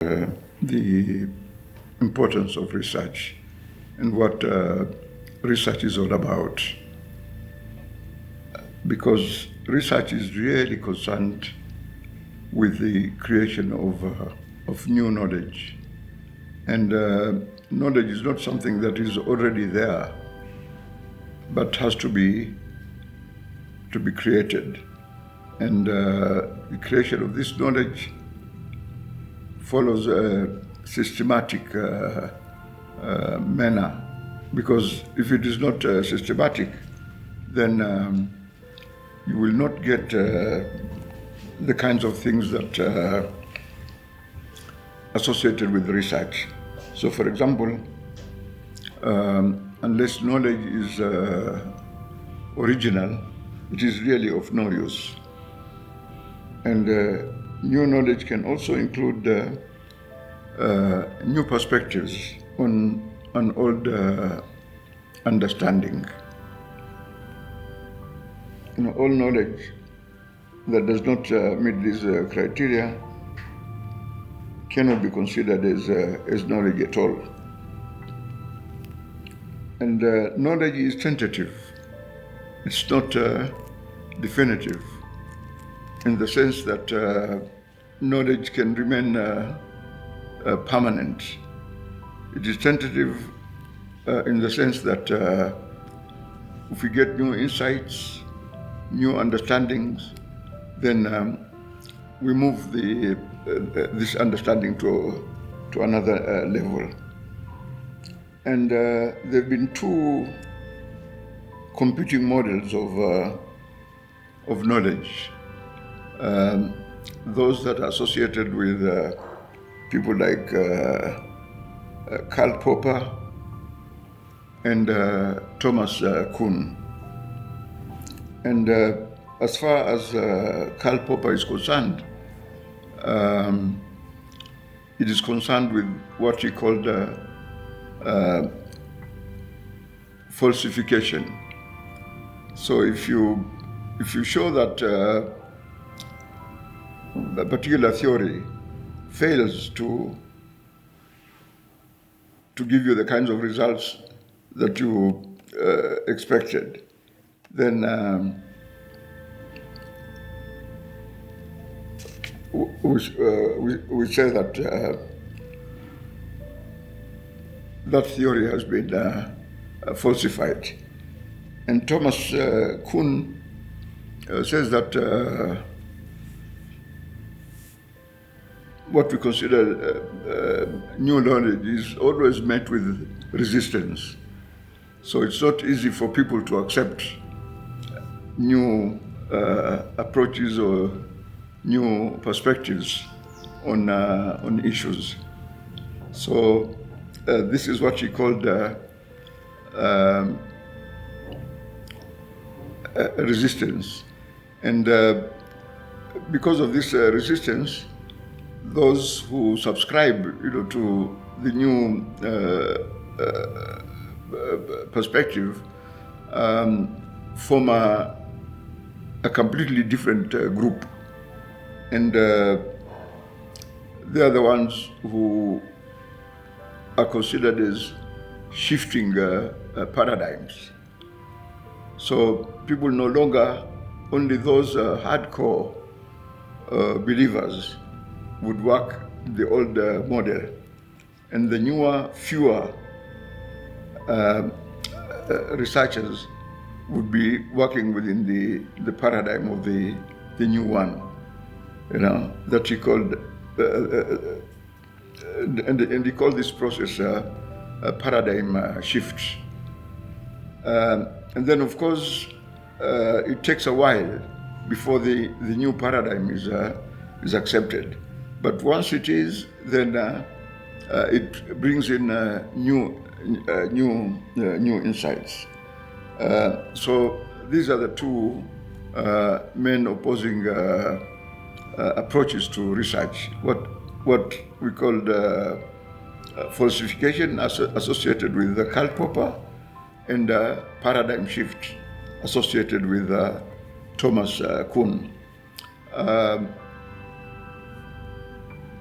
the importance of research and what research is all about. Because research is really concerned with the creation of new knowledge. And knowledge is not something that is already there, but has to be created. And the creation of this knowledge follows a systematic manner, because if it is not systematic, then you will not get the kinds of things that are associated with research. So, for example, unless knowledge is original, it is really of no use. And new knowledge can also include new perspectives on an old understanding. All knowledge that does not meet these criteria cannot be considered as knowledge at all. And knowledge is tentative. It's not definitive, in the sense that knowledge can remain permanent. It is tentative in the sense that if we get new insights, new understandings, then we move this understanding to another level. And there have been two competing models of knowledge. Those that are associated with people like Karl Popper and Thomas Kuhn. And as far as Karl Popper is concerned, it is concerned with what he called falsification. So if you show that a particular theory fails to give you the kinds of results that you expected, then we say that that theory has been falsified. And Thomas Kuhn says that what we consider new knowledge is always met with resistance. So it's not easy for people to accept new approaches or new perspectives on issues. So this is what he called resistance. And because of this resistance, those who subscribe, to the new perspective form a completely different group. And they are the ones who are considered as shifting paradigms. So people no longer, only those hardcore believers would work the old model, and the newer, fewer researchers would be working within the paradigm of the new one, that he called, and he called this process a paradigm shift. And then, of course, it takes a while before the new paradigm is accepted. But once it is, then it brings in new insights. So these are the two main opposing approaches to research. What we call falsification associated with the Karl Popper, and paradigm shift associated with Thomas Kuhn.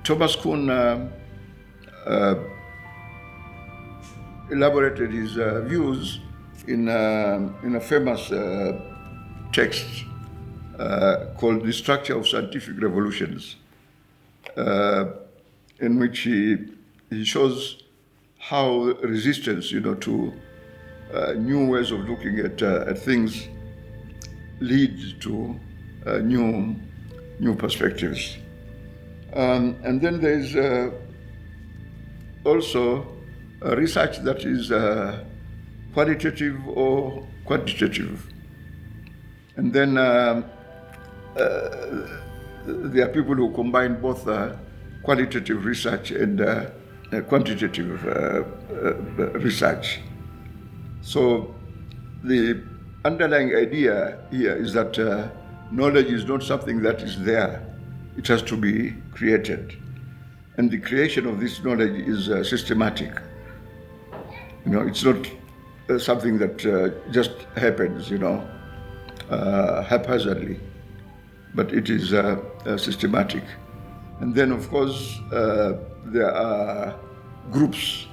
Thomas Kuhn elaborated his views in a famous text called The Structure of Scientific Revolutions, in which he shows how resistance, to new ways of looking at things leads to new perspectives. And then there's also research that is qualitative or quantitative. And then there are people who combine both qualitative research and quantitative research. So the underlying idea here is that knowledge is not something that is there. It has to be created. And the creation of this knowledge is systematic. It's not something that just happens, haphazardly, but it is systematic. And then, of course, there are groups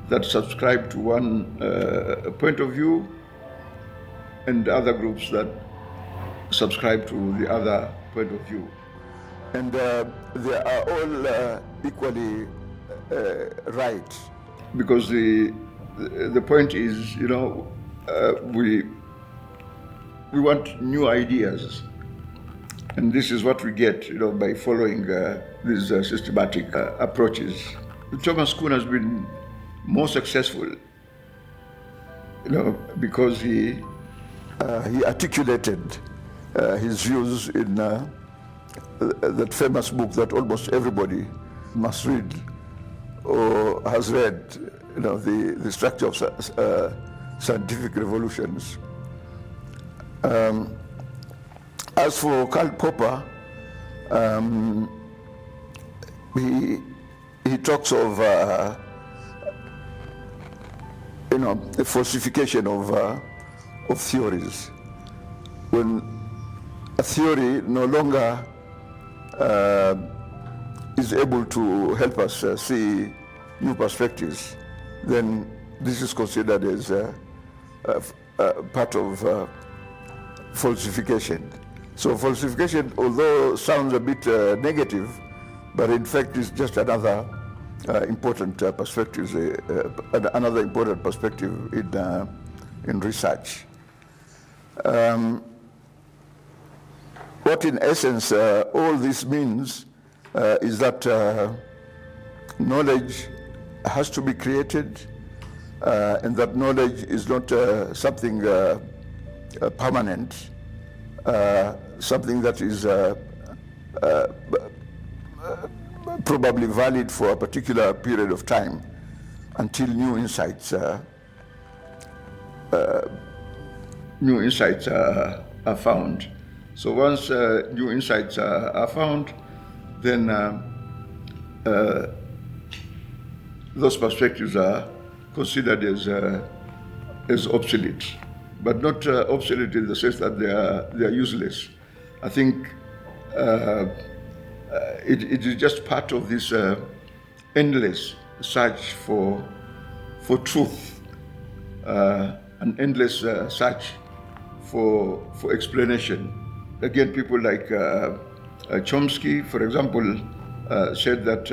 that subscribe to one point of view and other groups that subscribe to the other point of view. And they are all equally right, because the point is, we want new ideas, and this is what we get, by following these systematic approaches. Thomas Kuhn has been more successful, because he articulated his views in that famous book that almost everybody must read or has read, the Structure of Scientific Revolutions. As for Karl Popper, he talks of the falsification of theories. When a theory no longer is able to help us see new perspectives, then this is considered as part of falsification. So falsification, although sounds a bit negative, but in fact is just another important perspective, another important perspective in research. What in essence all this means is that knowledge has to be created, and that knowledge is not something permanent, something that is probably valid for a particular period of time until new insights are found. So once new insights are found, then those perspectives are considered as obsolete, but not obsolete in the sense that they are useless. I think it is just part of this endless search for truth, an endless search for explanation. Again, people like Chomsky, for example, said that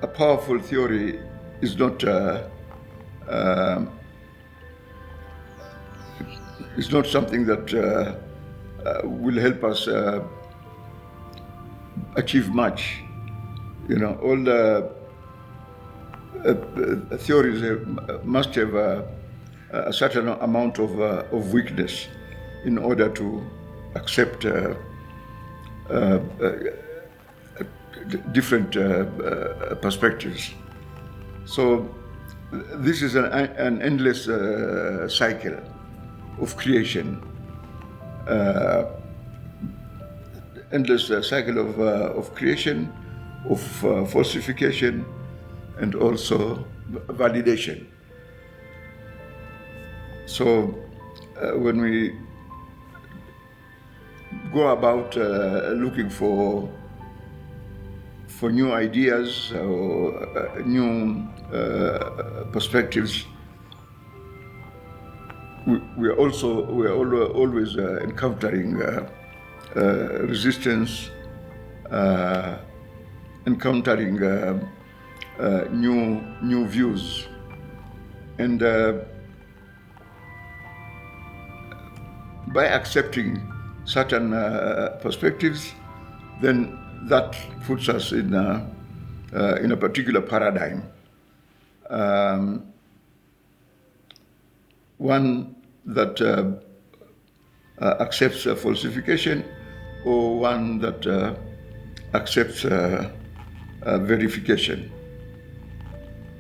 a powerful theory is not something that will help us achieve much. All the theories must have a certain amount of weakness in order to accept different perspectives. So this is an endless cycle of creation, endless cycle of creation, of falsification, and also validation. So when we go about looking for for new ideas or new perspectives. We are always encountering resistance, encountering new views, and by accepting certain perspectives, then that puts us in a particular paradigm. One that accepts falsification, or one that accepts verification.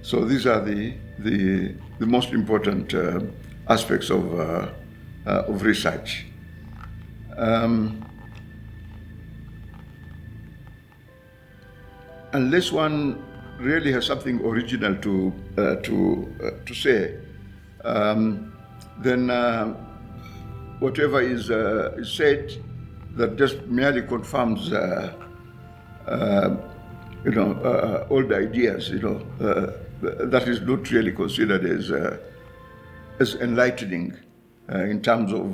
So these are the most important aspects of research. Unless one really has something original to say, then whatever is said that just merely confirms old ideas, that is not really considered as enlightening in terms of